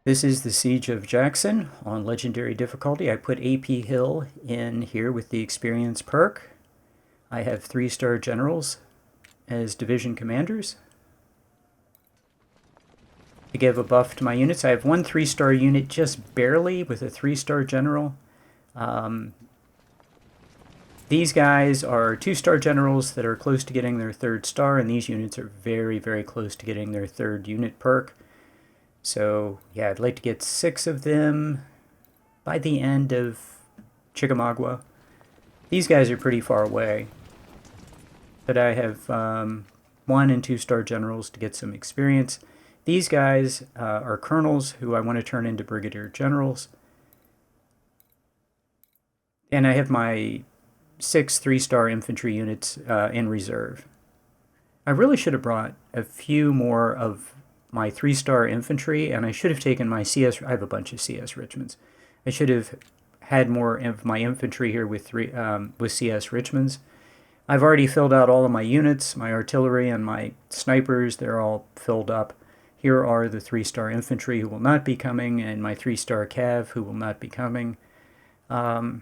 This is the Siege of Jackson on Legendary difficulty. I put AP Hill in here with the experience perk. I have 3-star generals as division commanders. To give a buff to my units, I have one 3-star unit just barely with a 3-star general. These guys are 2-star generals that are close to getting their 3rd star, and these units are very, very close to getting their 3rd unit perk. So, yeah, I'd like to get 6 of them by the end of Chickamauga. These guys are pretty far away, but I have 1- and 2-star generals to get some experience. These guys are colonels who I want to turn into brigadier generals. And I have my 6 3-star infantry units in reserve. I really should have brought a few more of my 3-star infantry, and I should have taken my CS. I have a bunch of CS Richmonds. I should have had more of my infantry here with CS Richmonds. I've already filled out all of my units, my artillery and my snipers. They're all filled up. Here are the 3-star infantry who will not be coming, and my 3-star cav who will not be coming. And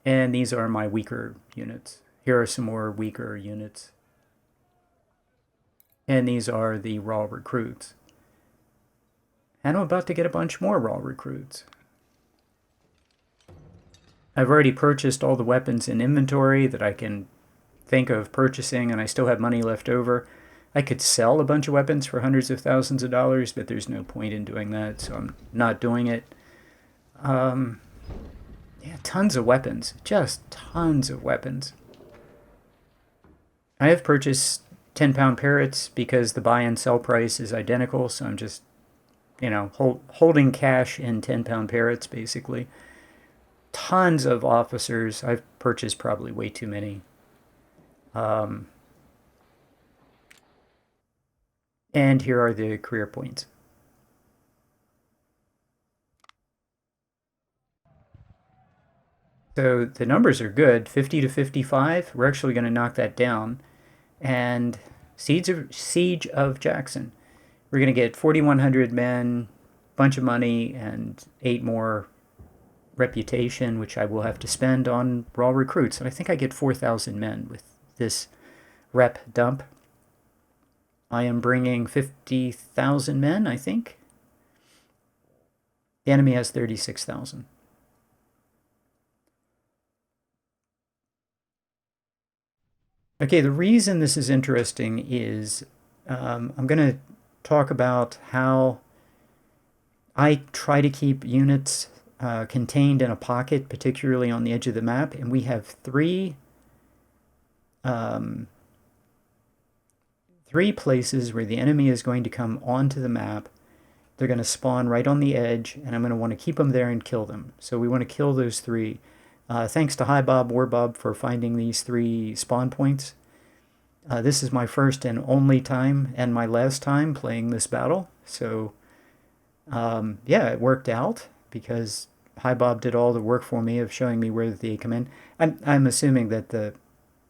these are my weaker units. Here are some more weaker units. And these are the raw recruits. And I'm about to get a bunch more raw recruits. I've already purchased all the weapons in inventory that I can think of purchasing, and I still have money left over. I could sell a bunch of weapons for hundreds of thousands of dollars, but there's no point in doing that, so I'm not doing it. Yeah, tons of weapons. Just tons of weapons. I have purchased 10-pound parrots because the buy and sell price is identical, so I'm just, holding cash in 10-pound parrots, basically. Tons of officers. I've purchased probably way too many. And here are the career points. So the numbers are good, 50 to 55. We're actually going to knock that down. And Siege of Jackson. We're going to get 4,100 men, bunch of money, and 8 more reputation, which I will have to spend on raw recruits. And I think I get 4,000 men with this rep dump. I am bringing 50,000 men, I think. The enemy has 36,000. Okay, the reason this is interesting is I'm going to talk about how I try to keep units contained in a pocket, particularly on the edge of the map, and we have three places where the enemy is going to come onto the map. They're going to spawn right on the edge, and I'm going to want to keep them there and kill them. So we want to kill those 3. Thanks to Hi Bob, War Bob for finding these 3 spawn points. This is my first and only time, and my last time playing this battle. So, yeah, it worked out because Hi Bob did all the work for me of showing me where they come in. I'm assuming that the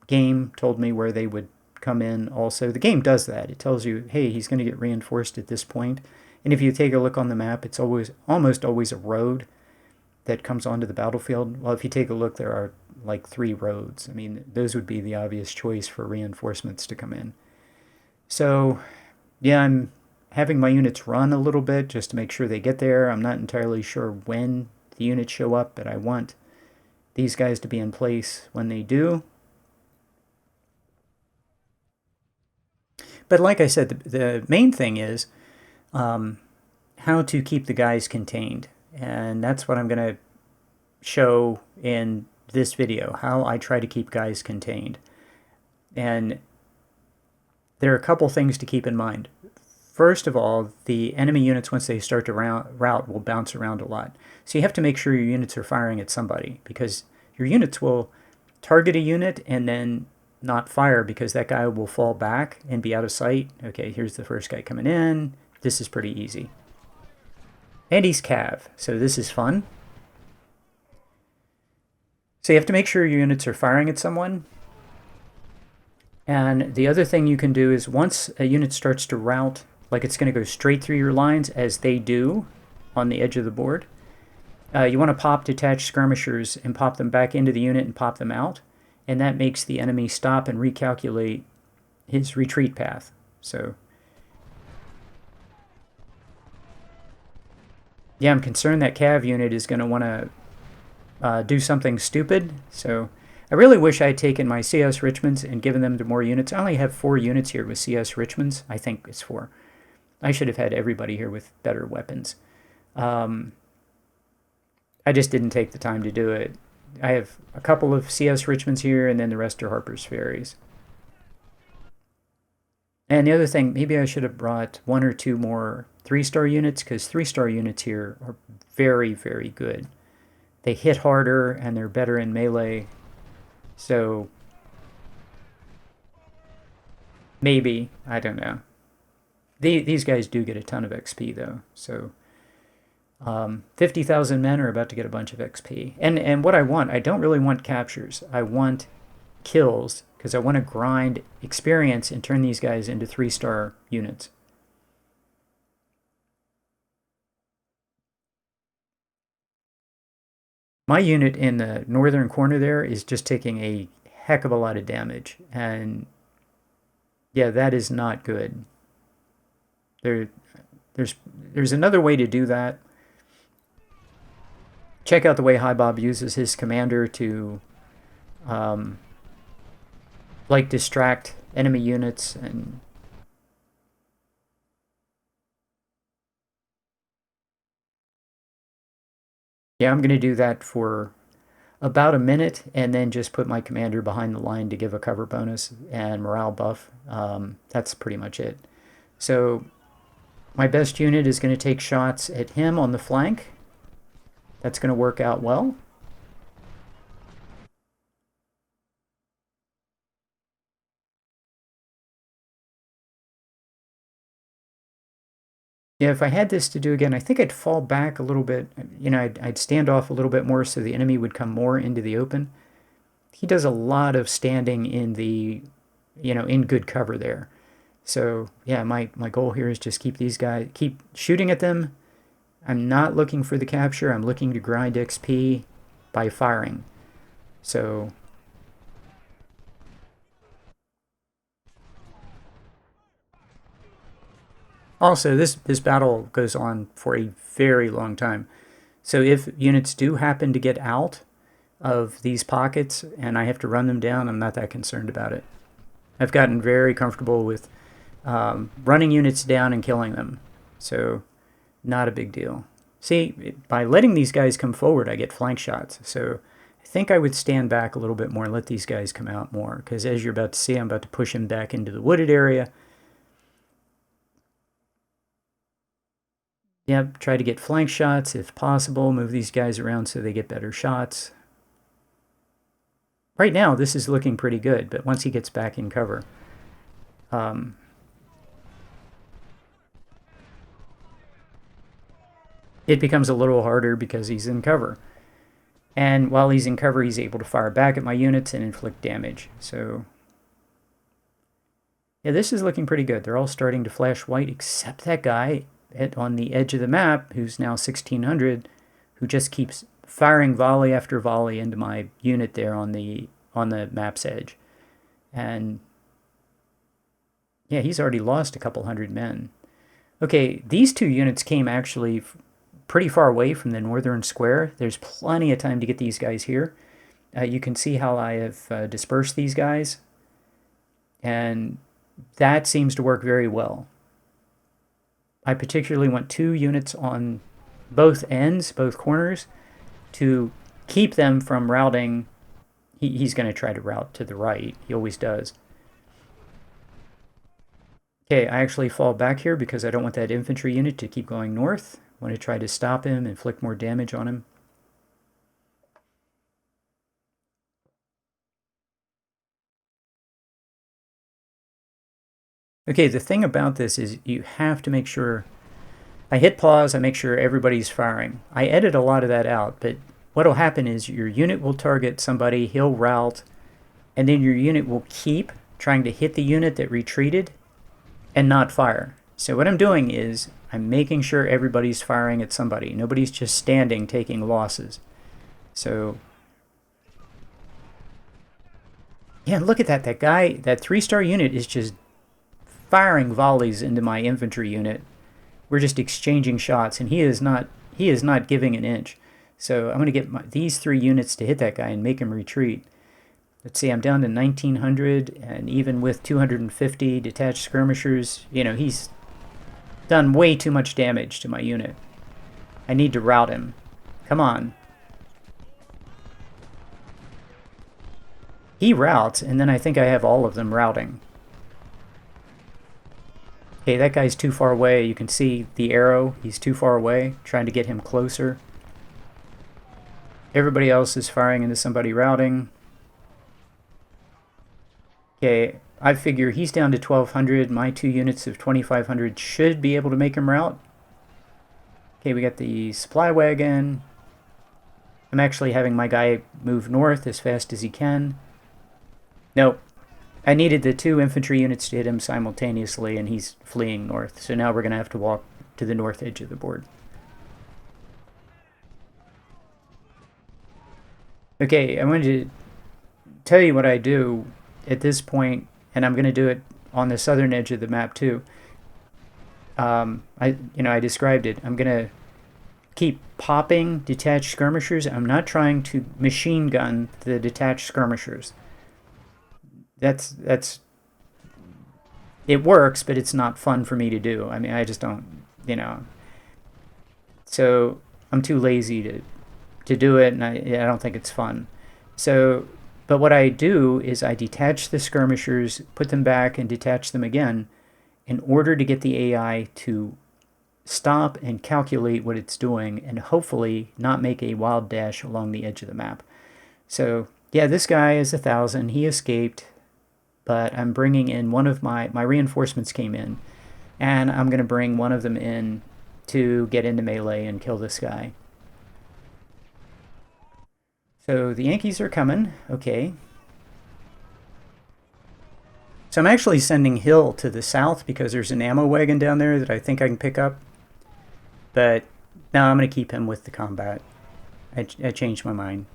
game told me where they would come in also. The game does that. It tells you, hey, he's going to get reinforced at this point. And if you take a look on the map, it's almost always a road that comes onto the battlefield. Well, if you take a look, there are like 3 roads. I mean, those would be the obvious choice for reinforcements to come in. So, yeah, I'm having my units run a little bit just to make sure they get there. I'm not entirely sure when the units show up, but I want these guys to be in place when they do. But like I said, the main thing is how to keep the guys contained. And that's what I'm going to show in this video, how I try to keep guys contained. And there are a couple things to keep in mind. First of all, the enemy units, once they start to rout, will bounce around a lot. So you have to make sure your units are firing at somebody, because your units will target a unit and then not fire because that guy will fall back and be out of sight. Okay, here's the first guy coming in. This is pretty easy. And he's cav, so this is fun. So you have to make sure your units are firing at someone. And the other thing you can do is once a unit starts to rout, like it's going to go straight through your lines, as they do, on the edge of the board. You want to pop detached skirmishers and pop them back into the unit and pop them out. And that makes the enemy stop and recalculate his retreat path. So, yeah, I'm concerned that Cav unit is going to want to do something stupid. So I really wish I had taken my CS Richmonds and given them to more units. I only have 4 units here with CS Richmonds. I think it's 4. I should have had everybody here with better weapons. I just didn't take the time to do it. I have a couple of CS Richmonds here, and then the rest are Harper's Ferries. And the other thing, maybe I should have brought 1 or 2 more 3-star units, because 3-star units here are very, very good. They hit harder, and they're better in melee. So, maybe, I don't know. These guys do get a ton of XP, though. So, 50,000 men are about to get a bunch of XP. And what I want, I don't really want captures. I want kills, because I want to grind experience and turn these guys into 3-star units. My unit in the northern corner there is just taking a heck of a lot of damage. And yeah, that is not good. There's another way to do that. Check out the way High Bob uses his commander to like distract enemy units. And yeah, I'm going to do that for about a minute and then just put my commander behind the line to give a cover bonus and morale buff. That's pretty much it. So my best unit is going to take shots at him on the flank. That's going to work out well. Yeah, if I had this to do again, I think I'd fall back a little bit. You know, I'd stand off a little bit more so the enemy would come more into the open. He does a lot of standing in the, you know, in good cover there. So, yeah, my goal here is just keep these guys, keep shooting at them. I'm not looking for the capture. I'm looking to grind XP by firing. So, also, this battle goes on for a very long time. So if units do happen to get out of these pockets and I have to run them down, I'm not that concerned about it. I've gotten very comfortable with running units down and killing them. So not a big deal. See, by letting these guys come forward, I get flank shots. So I think I would stand back a little bit more and let these guys come out more. Because as you're about to see, I'm about to push him back into the wooded area. Yep, try to get flank shots if possible. Move these guys around so they get better shots. Right now, this is looking pretty good, but once he gets back in cover, it becomes a little harder because he's in cover. And while he's in cover, he's able to fire back at my units and inflict damage. So, yeah, this is looking pretty good. They're all starting to flash white, except that guy on the edge of the map, who's now 1600, who just keeps firing volley after volley into my unit there on the map's edge. And yeah, he's already lost a couple hundred men. Okay, these 2 units came actually pretty far away from the northern square. There's plenty of time to get these guys here. You can see how I have dispersed these guys. And that seems to work very well. I particularly want 2 units on both ends, both corners, to keep them from routing. He's going to try to route to the right. He always does. Okay, I actually fall back here because I don't want that infantry unit to keep going north. I want to try to stop him, inflict more damage on him. Okay, the thing about this is you have to make sure... I hit pause, I make sure everybody's firing. I edit a lot of that out, but what'll happen is your unit will target somebody, he'll rout, and then your unit will keep trying to hit the unit that retreated and not fire. So what I'm doing is I'm making sure everybody's firing at somebody. Nobody's just standing taking losses. So yeah, look at that. That guy, that 3-star unit is just firing volleys into my infantry unit. We're just exchanging shots, and he is not giving an inch. So I'm going to get these 3 units to hit that guy and make him retreat. Let's see, I'm down to 1900, and even with 250 detached skirmishers, he's done way too much damage to my unit. I need to rout him. Come on. He routs, and then I think I have all of them routing. Okay, that guy's too far away. You can see the arrow. He's too far away. Trying to get him closer. Everybody else is firing into somebody routing. Okay, I figure he's down to 1200. My 2 units of 2500 should be able to make him rout. Okay, we got the supply wagon. I'm actually having my guy move north as fast as he can. Nope. I needed the 2 infantry units to hit him simultaneously, and he's fleeing north. So now we're going to have to walk to the north edge of the board. Okay, I wanted to tell you what I do at this point, and I'm going to do it on the southern edge of the map too. I described it. I'm going to keep popping detached skirmishers. I'm not trying to machine gun the detached skirmishers. That's it works, but it's not fun for me to do. I mean, I just don't, So I'm too lazy to do it, and I don't think it's fun. So, but what I do is I detach the skirmishers, put them back, and detach them again in order to get the AI to stop and calculate what it's doing and hopefully not make a wild dash along the edge of the map. So, yeah, this guy is 1,000. He escaped. But I'm bringing in one of my reinforcements came in, and I'm going to bring one of them in to get into melee and kill this guy. So the Yankees are coming. Okay. So I'm actually sending Hill to the south because there's an ammo wagon down there that I think I can pick up. But no, I'm going to keep him with the combat. I changed my mind.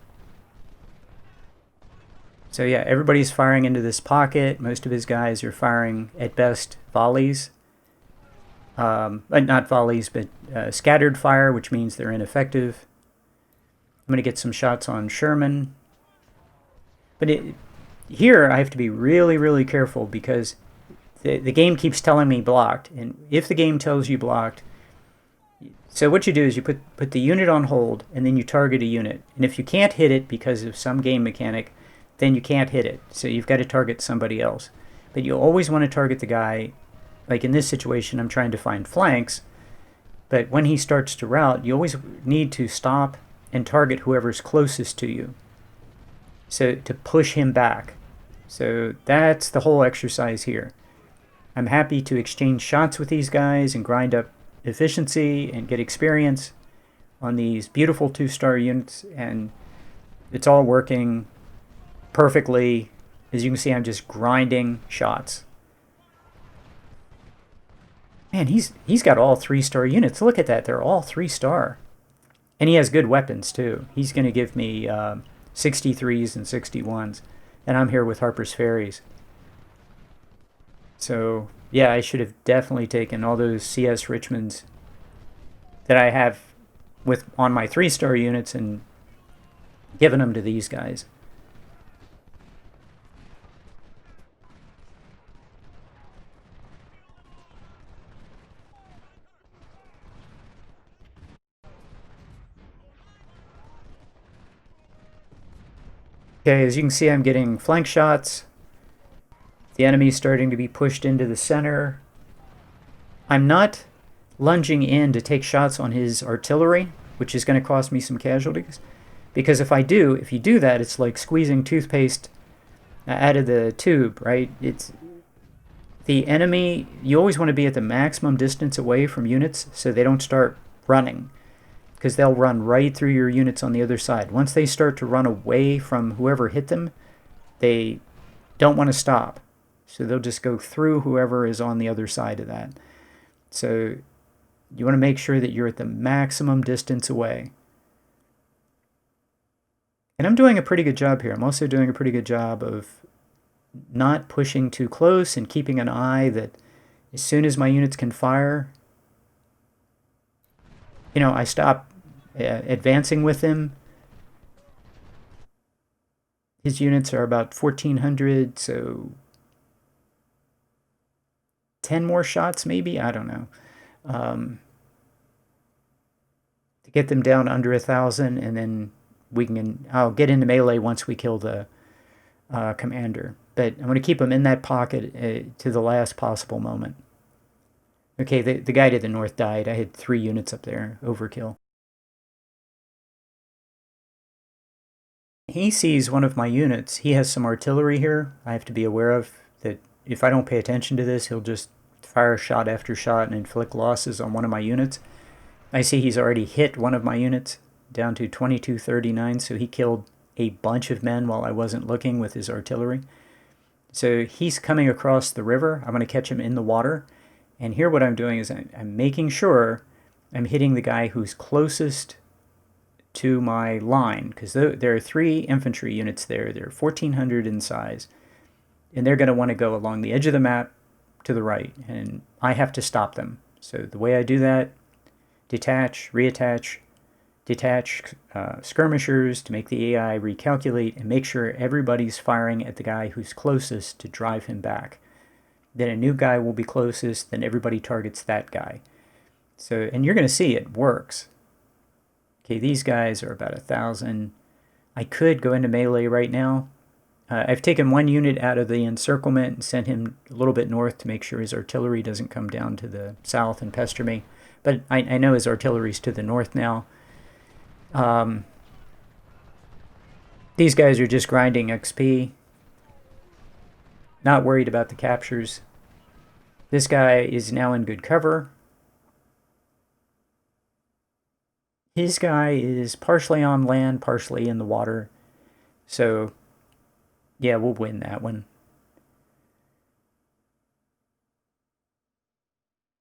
So yeah, everybody's firing into this pocket. Most of his guys are firing, at best, volleys. Not volleys, but scattered fire, which means they're ineffective. I'm going to get some shots on Sherman. But here I have to be really, really careful because the game keeps telling me blocked. And if the game tells you blocked, so what you do is you put the unit on hold, and then you target a unit. And if you can't hit it because of some game mechanic, then you can't hit it. So you've got to target somebody else. But you always want to target the guy. Like in this situation, I'm trying to find flanks. But when he starts to rout, you always need to stop and target whoever's closest to you. So to push him back. So that's the whole exercise here. I'm happy to exchange shots with these guys and grind up efficiency and get experience on these beautiful 2-star units. And it's all working perfectly. As you can see, I'm just grinding shots. Man, he's got all 3-star units. Look at that. They're all 3-star. And he has good weapons, too. He's going to give me 63s and 61s. And I'm here with Harper's Ferries. So, yeah, I should have definitely taken all those CS Richmonds that I have on my 3-star units and given them to these guys. Okay, as you can see, I'm getting flank shots. The enemy's starting to be pushed into the center. I'm not lunging in to take shots on his artillery, which is going to cost me some casualties. Because if you do that, it's like squeezing toothpaste out of the tube, right? It's the enemy, you always want to be at the maximum distance away from units so they don't start running. Because they'll run right through your units on the other side. Once they start to run away from whoever hit them, they don't want to stop. So they'll just go through whoever is on the other side of that. So you want to make sure that you're at the maximum distance away. And I'm doing a pretty good job here. I'm also doing a pretty good job of not pushing too close and keeping an eye that as soon as my units can fire, I stop advancing with him. His units are about 1,400, so 10 more shots maybe? I don't know. To get them down under 1,000, and then I'll get into melee once we kill the commander. But I'm going to keep him in that pocket to the last possible moment. Okay, the guy to the north died. I had 3 units up there. Overkill. He sees one of my units. He has some artillery here. I have to be aware of that. If I don't pay attention to this, he'll just fire shot after shot and inflict losses on one of my units. I see he's already hit one of my units down to 2239, so he killed a bunch of men while I wasn't looking with his artillery. So he's coming across the river. I'm going to catch him in the water. And here what I'm doing is I'm making sure I'm hitting the guy who's closest to my line, because there are 3 infantry units there. They're 1,400 in size. And they're going to want to go along the edge of the map to the right. And I have to stop them. So the way I do that, detach, reattach, detach skirmishers to make the AI recalculate and make sure everybody's firing at the guy who's closest to drive him back. Then a new guy will be closest, then everybody targets that guy. So, and you're going to see it works. Okay, these guys are about 1,000. I could go into melee right now. I've taken 1 unit out of the encirclement and sent him a little bit north to make sure his artillery doesn't come down to the south and pester me. But I know his artillery's to the north now. These guys are just grinding XP. Not worried about the captures. This guy is now in good cover. His guy is partially on land, partially in the water. So, yeah, we'll win that one.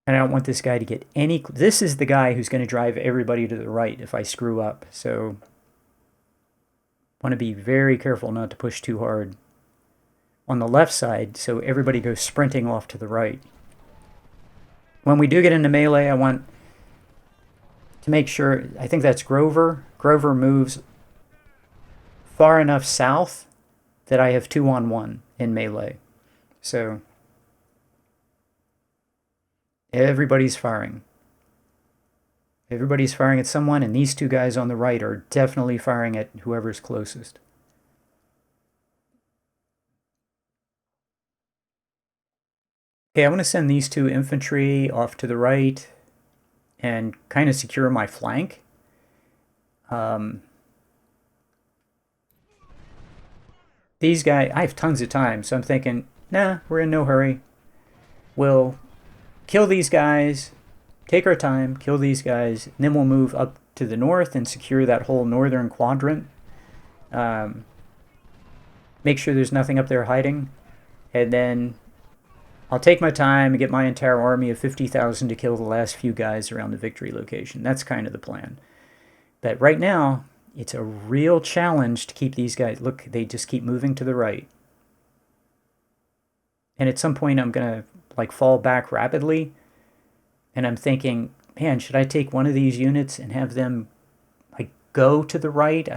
And I don't want this guy to get any... This is the guy who's going to drive everybody to the right if I screw up. So, want to be very careful not to push too hard on the left side, so everybody goes sprinting off to the right. When we do get into melee, I want to make sure... I think that's Grover. Grover moves far enough south that I have 2-on-1 in melee. So... everybody's firing. Everybody's firing at someone, and these 2 guys on the right are definitely firing at whoever's closest. Okay, I want to send these 2 infantry off to the right and kind of secure my flank. These guys, I have tons of time, so I'm thinking, nah, we're in no hurry. We'll kill these guys, take our time, kill these guys, and then we'll move up to the north and secure that whole northern quadrant. Make sure there's nothing up there hiding. And then I'll take my time and get my entire army of 50,000 to kill the last few guys around the victory location. That's kind of the plan. But right now, it's a real challenge to keep these guys... Look, they just keep moving to the right. And at some point, I'm going to like fall back rapidly. And I'm thinking, man, should I take one of these units and have them like go to the right?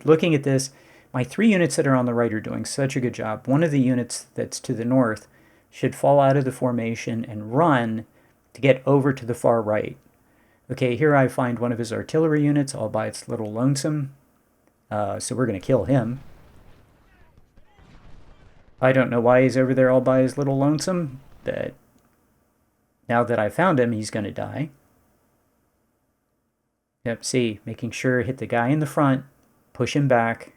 Looking at this, my 3 units that are on the right are doing such a good job. One of the units that's to the north should fall out of the formation and run to get over to the far right. Okay, here I find one of his artillery units all by its little lonesome. So we're going to kill him. I don't know why he's over there all by his little lonesome, but now that I found him, he's going to die. Yep, see, making sure hit the guy in the front, push him back.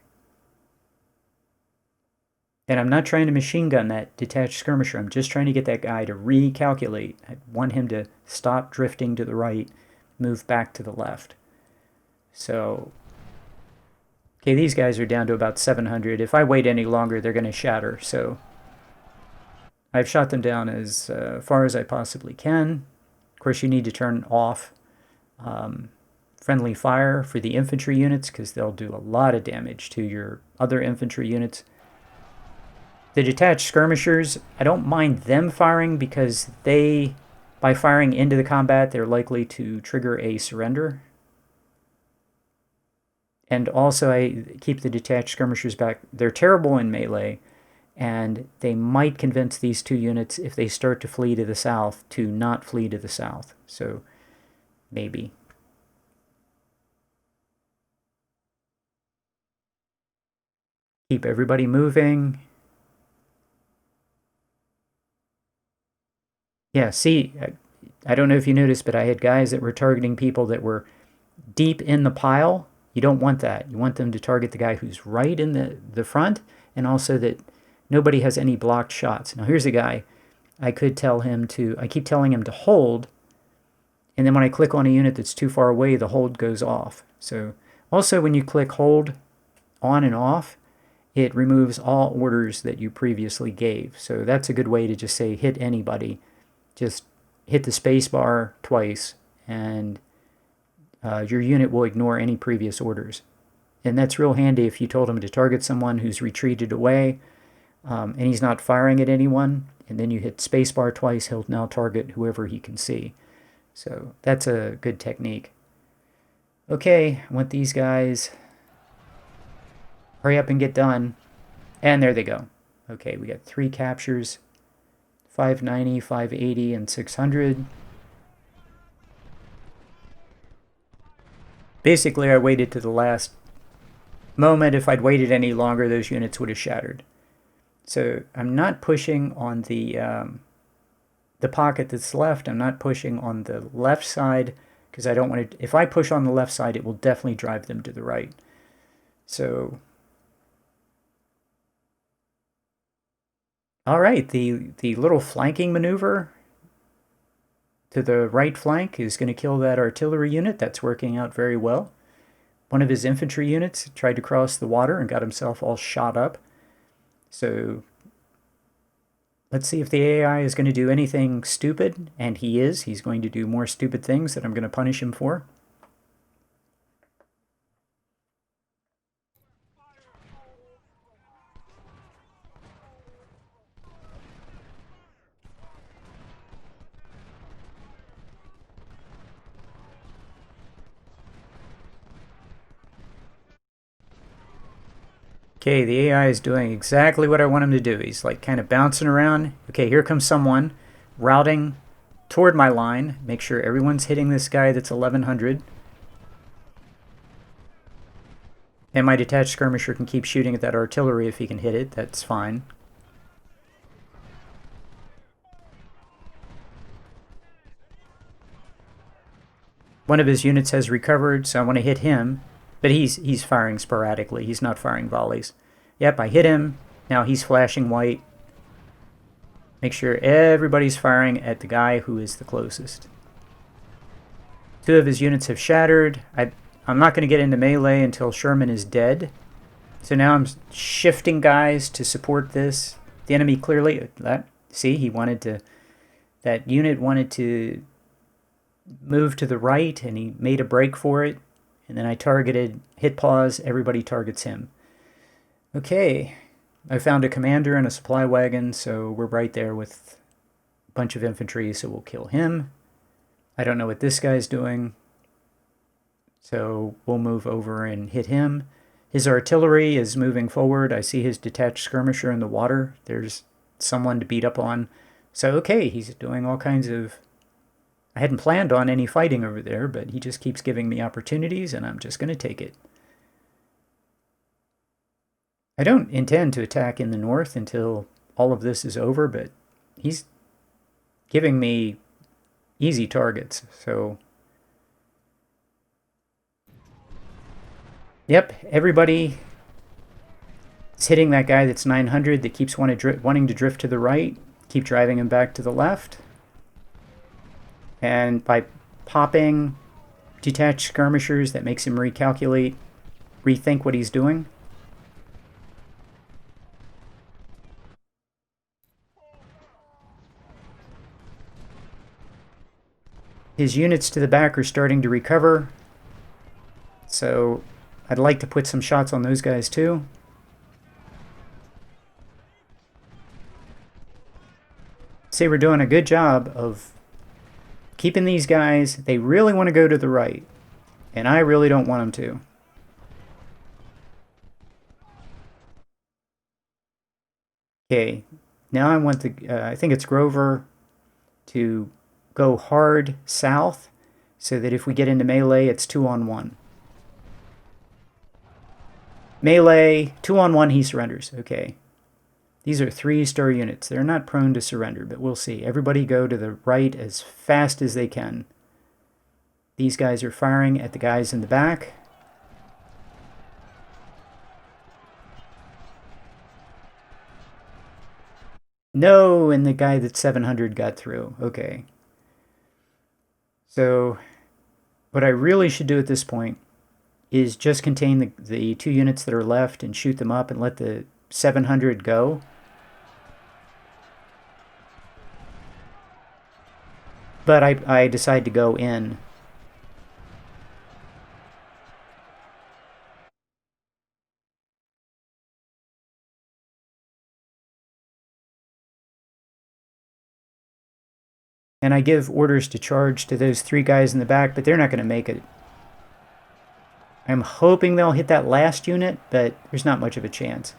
And I'm not trying to machine gun that detached skirmisher. I'm just trying to get that guy to recalculate. I want him to stop drifting to the right, move back to the left. So, okay, these guys are down to about 700. If I wait any longer, they're going to shatter. So I've shot them down as far as I possibly can. course, you need to turn off friendly fire for the infantry units because they'll do a lot of damage to your other infantry units. The detached skirmishers, I don't mind them firing because they, by firing into the combat, they're likely to trigger a surrender. And also, I keep the detached skirmishers back. They're terrible in melee, and they might convince these two units, if they start to flee to the south, to not flee to the south. So, maybe. Keep everybody moving. Yeah, see, I don't know if you noticed, but I had guys that were targeting people that were deep in the pile. You don't want that. You want them to target the guy who's right in the front, and also that nobody has any blocked shots. Now, here's a guy. I could tell him to, I keep telling him to hold, and then when I click on a unit that's too far away, the hold goes off. So, also when you click hold on and off, it removes all orders that you previously gave. So that's a good way to just say hit anybody. Just hit the space bar twice, and your unit will ignore any previous orders. And that's real handy if you told him to target someone who's retreated away, and he's not firing at anyone, and then you hit spacebar twice, he'll now target whoever he can see. So that's a good technique. Okay, I want these guys. Hurry up and get done. And there they go. Okay, we got 3 captures. 590, 580, and 600. Basically, I waited to the last moment. If I'd waited any longer, those units would have shattered. So I'm not pushing on the pocket that's left. I'm not pushing on the left side because I don't want to. If I push on the left side, it will definitely drive them to the right. So, all right, the little flanking maneuver to the right flank is going to kill that artillery unit. That's working out very well. One of his infantry units tried to cross the water and got himself all shot up. So let's see if the AI is going to do anything stupid, and he is. He's going to do more stupid things that I'm going to punish him for. Okay, the AI is doing exactly what I want him to do. He's like kind of bouncing around. Okay, here comes someone routing toward my line. Make sure everyone's hitting this guy that's 1100. And my detached skirmisher can keep shooting at that artillery if he can hit it. That's fine. One of his units has recovered, so I want to hit him. But he's firing sporadically. He's not firing volleys. Yep, I hit him. Now he's flashing white. Make sure everybody's firing at the guy who is the closest. 2 of his units have shattered. I'm not going to get into melee until Sherman is dead. So now I'm shifting guys to support this. The enemy clearly, see, he wanted to, that unit wanted to move to the right, and he made a break for it. And then I targeted, hit pause, everybody targets him. Okay, I found a commander and a supply wagon, so we're right there with a bunch of infantry, so we'll kill him. I don't know what this guy's doing, so we'll move over and hit him. His artillery is moving forward. I see his detached skirmisher in the water. There's someone to beat up on. So, okay, he's doing all kinds of... I hadn't planned on any fighting over there, but he just keeps giving me opportunities, and I'm just going to take it. I don't intend to attack in the north until all of this is over, but he's giving me easy targets, so... Yep, everybody is hitting that guy that's 900 that keeps wanting to drift to the right. Keep driving him back to the left. And by popping detached skirmishers, that makes him recalculate, rethink what he's doing. His units to the back are starting to recover, so I'd like to put some shots on those guys too. Say we're doing a good job of keeping these guys. They really want to go to the right, and I really don't want them to. Okay, now I want the, I think it's Grover, to go hard south so that if we get into melee, it's 2-on-1. Melee, 2-on-1, he surrenders. Okay. These are 3-star units. They're not prone to surrender, but we'll see. Everybody go to the right as fast as they can. These guys are firing at the guys in the back. No, and the guy that's 700 got through. Okay. So what I really should do at this point is just contain the 2 units that are left and shoot them up and let the 700 go. But I decide to go in. And I give orders to charge to those 3 guys in the back, but they're not going to make it. I'm hoping they'll hit that last unit, but there's not much of a chance.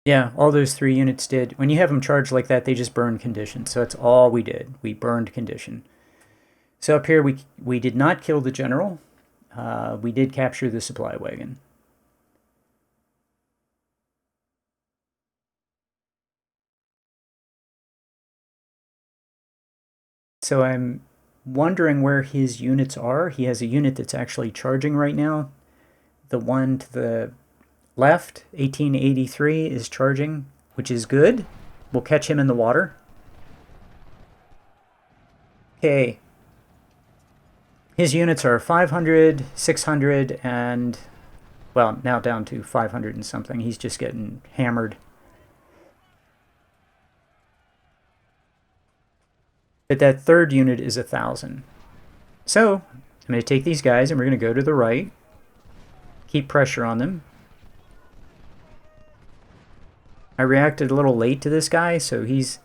Yeah, all those 3 units did. When you have them charged like that, they just burn condition. So that's all we did. We burned condition. So up here, we did not kill the general. We did capture the supply wagon. So I'm wondering where his units are. He has a unit that's actually charging right now. The one to the left, 1883, is charging, which is good. We'll catch him in the water. Okay. His units are 500, 600, and, well, now down to 500 and something. He's just getting hammered. But that third unit is 1,000. So I'm going to take these guys and we're going to go to the right. Keep pressure on them. I reacted a little late to this guy, so he's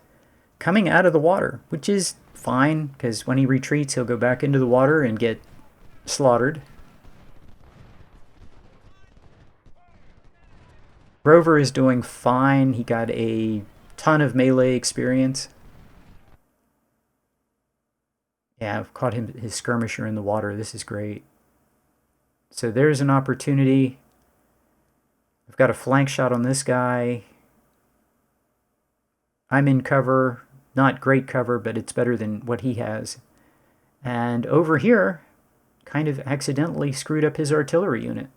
coming out of the water, which is fine, because when he retreats, he'll go back into the water and get slaughtered. Grover is doing fine. He got a ton of melee experience. Yeah, I've caught him, his skirmisher in the water. This is great. So there's an opportunity. I've got a flank shot on this guy. I'm in cover. Not great cover, but it's better than what he has. And over here, kind of accidentally screwed up his artillery unit.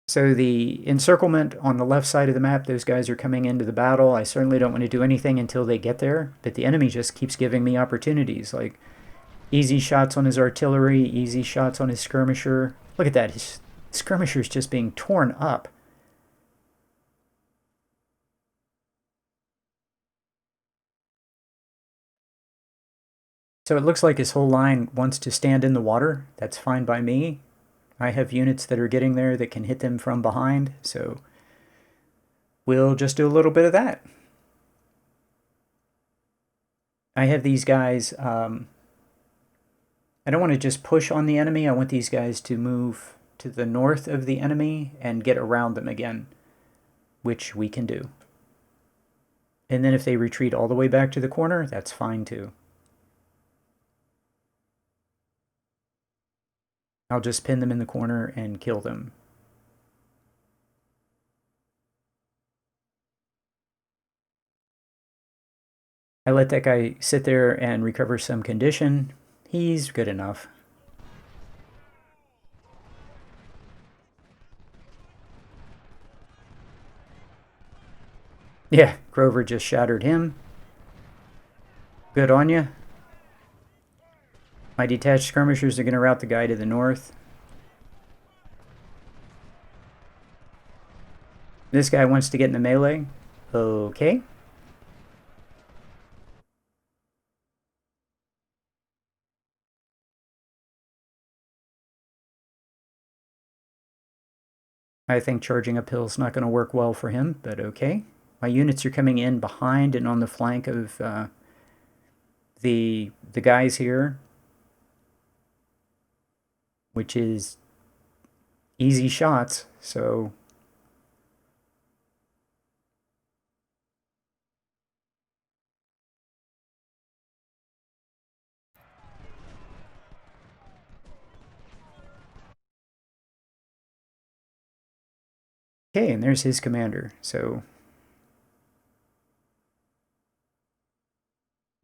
So the encirclement on the left side of the map, those guys are coming into the battle. I certainly don't want to do anything until they get there, but the enemy just keeps giving me opportunities, like easy shots on his artillery, easy shots on his skirmisher. Look at that, his skirmisher's just being torn up. So it looks like his whole line wants to stand in the water. That's fine by me. I have units that are getting there that can hit them from behind, so we'll just do a little bit of that. I have these guys, I don't want to just push on the enemy. I want these guys to move to the north of the enemy and get around them again, which we can do. And then if they retreat all the way back to the corner, that's fine too. I'll just pin them in the corner and kill them. I let that guy sit there and recover some condition. He's good enough. Yeah, Grover just shattered him. Good on you. My detached skirmishers are going to rout the guy to the north. This guy wants to get in the melee. Okay. I think charging uphill is not going to work well for him, but okay. My units are coming in behind and on the flank of the guys here, which is easy shots. So okay, and there's his commander. So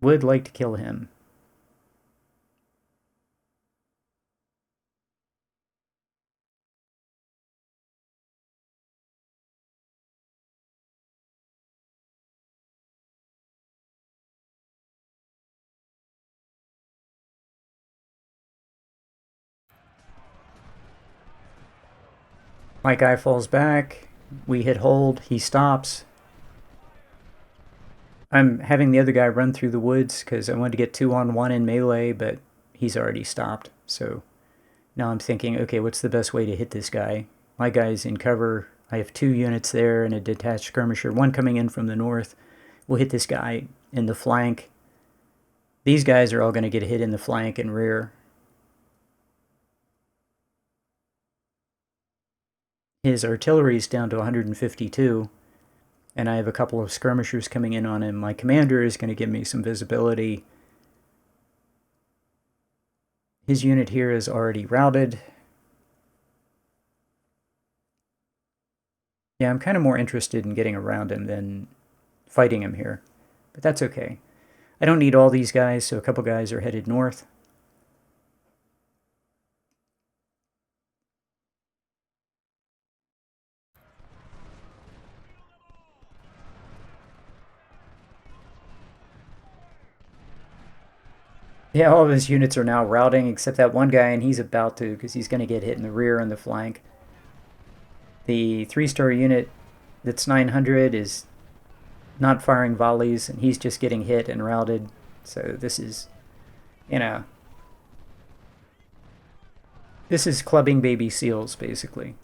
would like to kill him. My guy falls back. We hit hold. He stops. I'm having the other guy run through the woods because I wanted to get 2-on-1 in melee, but he's already stopped. So now I'm thinking, okay, what's the best way to hit this guy? My guy's in cover. I have 2 units there and a detached skirmisher, one coming in from the north. We'll hit this guy in the flank. These guys are all going to get hit in the flank and rear. His artillery is down to 152, and I have a couple of skirmishers coming in on him. My commander is going to give me some visibility. His unit here is already routed. Yeah, I'm kind of more interested in getting around him than fighting him here, but that's okay. I don't need all these guys, so a couple guys are headed north. Yeah, all of his units are now routing except that one guy, and he's about to because he's going to get hit in the rear and the flank. The 3-star unit that's 900 is not firing volleys, and he's just getting hit and routed. So this is, you know, this is clubbing baby seals, basically.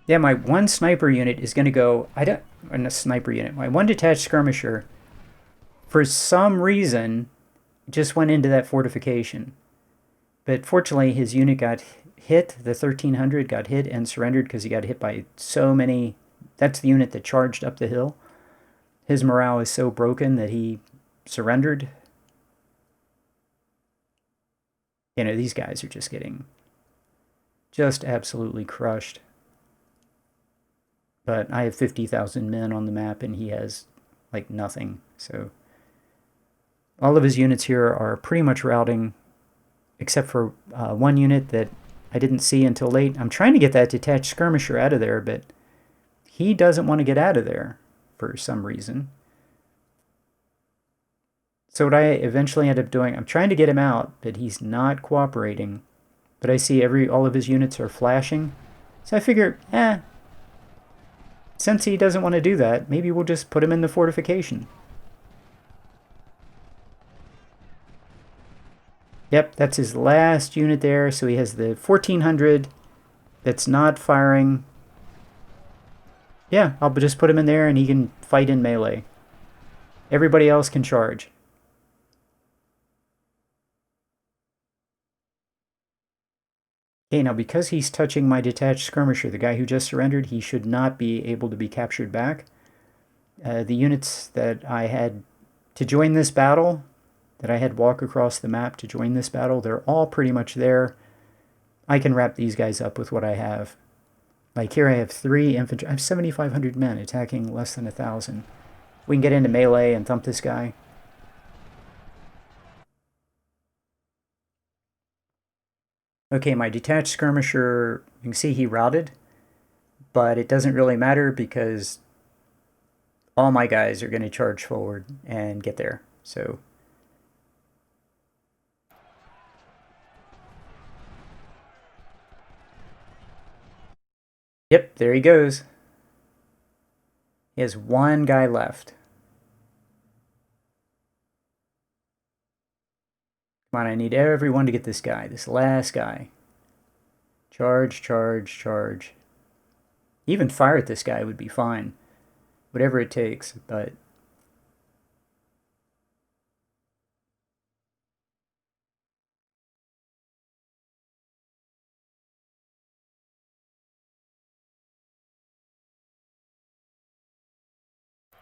Yeah, my one sniper unit is going to go. I don't. A sniper unit. My one detached skirmisher, for some reason, just went into that fortification. But fortunately, his unit got hit. The 1300 got hit and surrendered because he got hit by so many. That's the unit that charged up the hill. His morale is so broken that he surrendered. You know, these guys are just getting just absolutely crushed. But I have 50,000 men on the map and he has like nothing. So all of his units here are pretty much routing, except for one unit that I didn't see until late. I'm trying to get that detached skirmisher out of there, but he doesn't want to get out of there for some reason. So what I eventually end up doing, I'm trying to get him out, but he's not cooperating. But I see all of his units are flashing. So I figure, since he doesn't want to do that, maybe we'll just put him in the fortification. Yep, that's his last unit there. So he has the 1400 that's not firing. Yeah, I'll just put him in there and he can fight in melee. Everybody else can charge. Okay, now because he's touching my detached skirmisher, the guy who just surrendered, he should not be able to be captured back. The units that I had to join this battle, that I had walk across the map to join this battle, they're all pretty much there. I can wrap these guys up with what I have. Like here I have 3 infantry. I have 7,500 men attacking less than 1,000. We can get into melee and thump this guy. Okay, my detached skirmisher, you can see he routed, but it doesn't really matter because all my guys are going to charge forward and get there. So, yep, there he goes. He has one guy left. Come on, I need everyone to get this guy, this last guy. Charge, charge, charge. Even fire at this guy would be fine. Whatever it takes, but...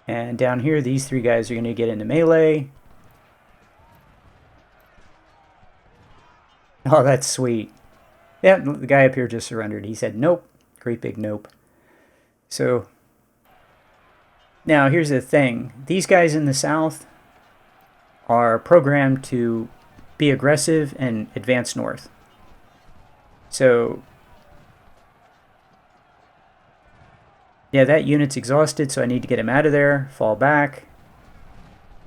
And down here, these three guys are going to get into melee. Oh, that's sweet. Yeah, the guy up here just surrendered. He said nope. Great big nope. So, now here's the thing. These guys in the south are programmed to be aggressive and advance north. So, yeah, that unit's exhausted, so I need to get him out of there. Fall back.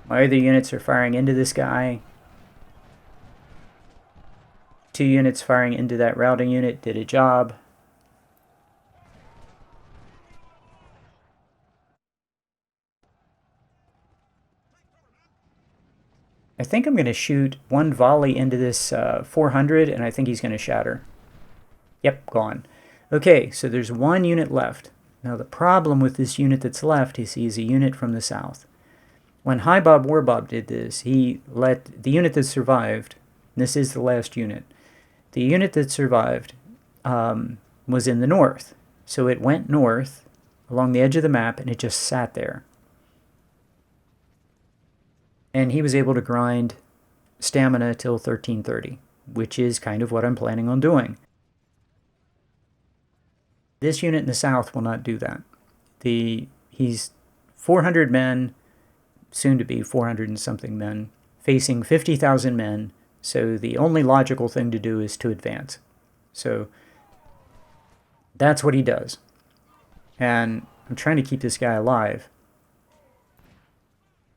My other units are firing into this guy. 2 units firing into that routing unit did a job. I think I'm going to shoot one volley into this 400, and I think he's going to shatter. Yep, gone. Okay, so there's 1 unit left. Now the problem with this unit that's left is he's a unit from the south. When High Bob War Bob did this, he let the unit that survived, and this is the last unit, the unit that survived was in the north. So it went north along the edge of the map, and it just sat there. And he was able to grind stamina till 1330, which is kind of what I'm planning on doing. This unit in the south will not do that. He's 400 men, soon to be 400 and something men, facing 50,000 men, so the only logical thing to do is to advance. So that's what he does. And I'm trying to keep this guy alive.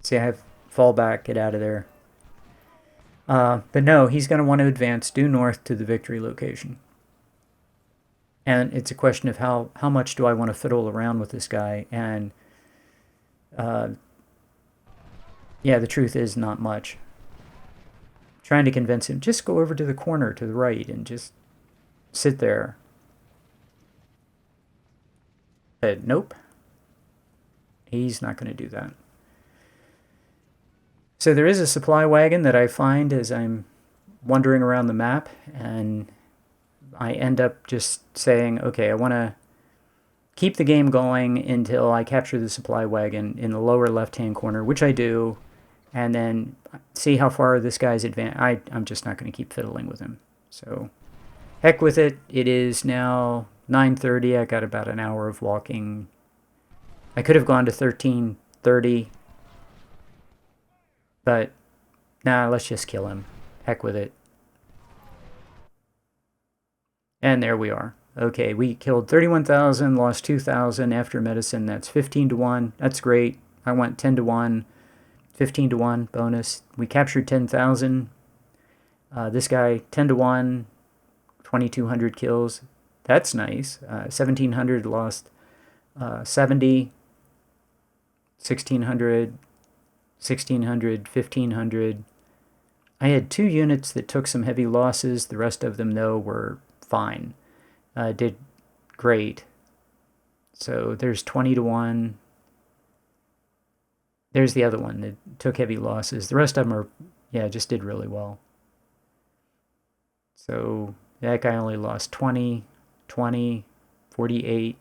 See, I have fall back, get out of there. But no, he's going to want to advance due north to the victory location. And it's a question of how much do I want to fiddle around with this guy. And yeah, the truth is not much. Trying to convince him, just go over to the corner to the right and just sit there. But nope. He's not going to do that. So there is a supply wagon that I find as I'm wandering around the map, and I end up just saying, okay, I want to keep the game going until I capture the supply wagon in the lower left-hand corner, which I do, and then see how far this guy's advanced. I'm just not going to keep fiddling with him. So heck with it. It is now 9:30. I got about an hour of walking. I could have gone to 13:30. But, nah, let's just kill him. Heck with it. And there we are. Okay, we killed 31,000, lost 2,000 after medicine. That's 15 to 1. That's great. I went 10 to 1, 15 to 1 bonus. We captured 10,000. This guy, 10 to 1, 2,200 kills. That's nice. 1,700 lost 70, 1,600. 1,600, 1,500. I had 2 units that took some heavy losses. The rest of them, though, were fine. Did great. So there's 20 to 1. There's the other one that took heavy losses. The rest of them are, yeah, just did really well. So that guy only lost 20, 20, 48.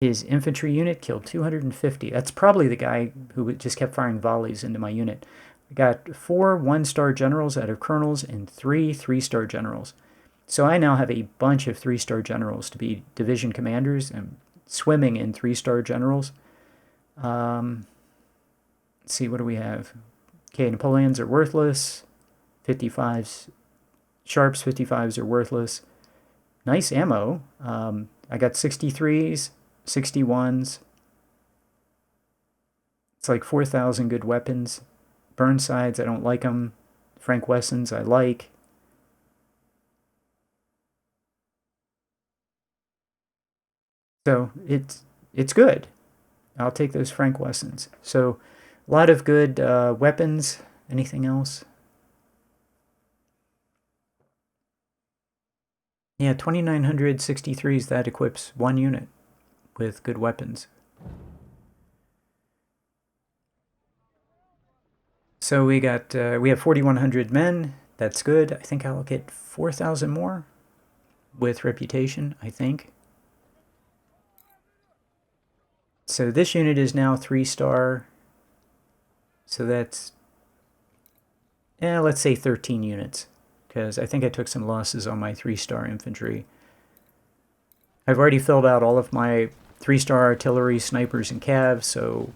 His infantry unit killed 250. That's probably the guy who just kept firing volleys into my unit. I got 4 1-star generals out of colonels and 3 3-star generals. So I now have a bunch of 3-star generals to be division commanders. I'm swimming in 3-star generals. Let's see, what do we have? Okay, Napoleons are worthless. 55s, Sharps 55s are worthless. Nice ammo. I got 63s, 61s. It's like 4,000 good weapons. Burnsides, I don't like them. Frank Wessons, I like. So it's good. I'll take those Frank Wessons. So a lot of good weapons. Anything else? Yeah, 2,963s, that equips one unit with good weapons. So we have 4,100 men. That's good. I think I'll get 4,000 more with reputation, I think. So this unit is now 3-star. So that's, let's say 13 units, because I think I took some losses on my 3-star infantry. I've already filled out all of my 3-star artillery, snipers, and cavs, so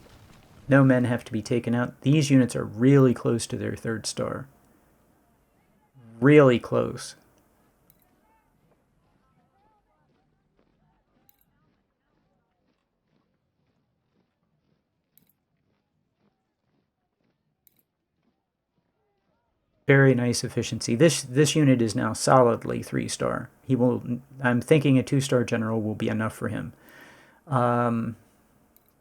no men have to be taken out. These units are really close to their 3rd star. Really close. Very nice efficiency. This unit is now solidly 3-star. He will. I'm thinking a 2-star general will be enough for him.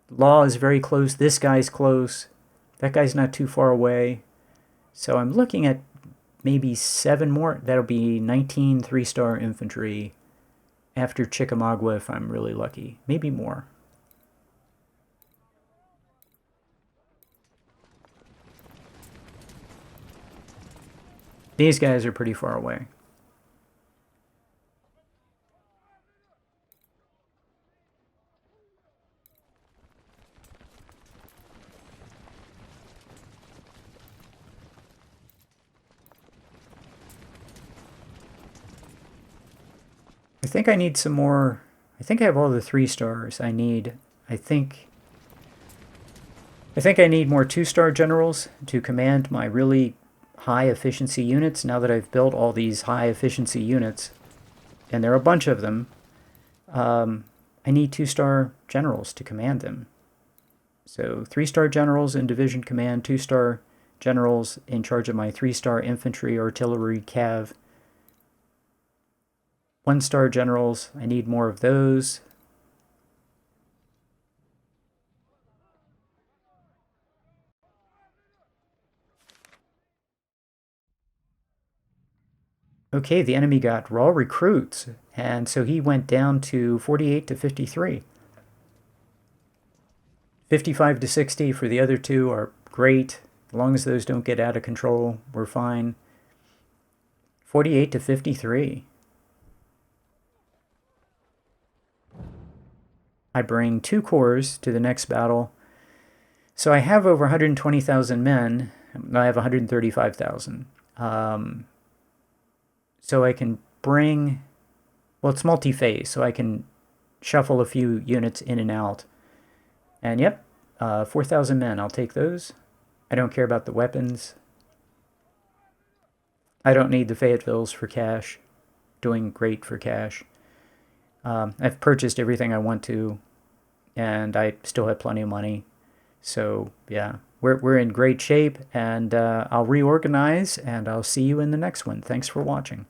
Law is very close. This guy's close. That guy's not too far away. So I'm looking at maybe 7 more. That'll be 19 3-star infantry after Chickamauga if I'm really lucky. Maybe more. These guys are pretty far away. I think I need some more. I think I have all the 3-stars I need. I think I need more 2-star generals to command my really high efficiency units now that I've built all these high efficiency units, and there are a bunch of them. I need 2-star generals to command them. So 3-star generals in division command, 2-star generals in charge of my 3-star infantry, artillery, cav. 1-star generals, I need more of those. Okay, the enemy got raw recruits, and so he went down to 48 to 53. 55 to 60 for the other two are great. As long as those don't get out of control, we're fine. 48 to 53. I bring 2 corps to the next battle. So I have over 120,000 men. I have 135,000. So I can bring, well, it's multi-phase, so I can shuffle a few units in and out. And yep, 4,000 men, I'll take those. I don't care about the weapons. I don't need the Fayettevilles for cash. Doing great for cash. I've purchased everything I want to, and I still have plenty of money. So yeah, we're in great shape, and I'll reorganize, and I'll see you in the next one. Thanks for watching.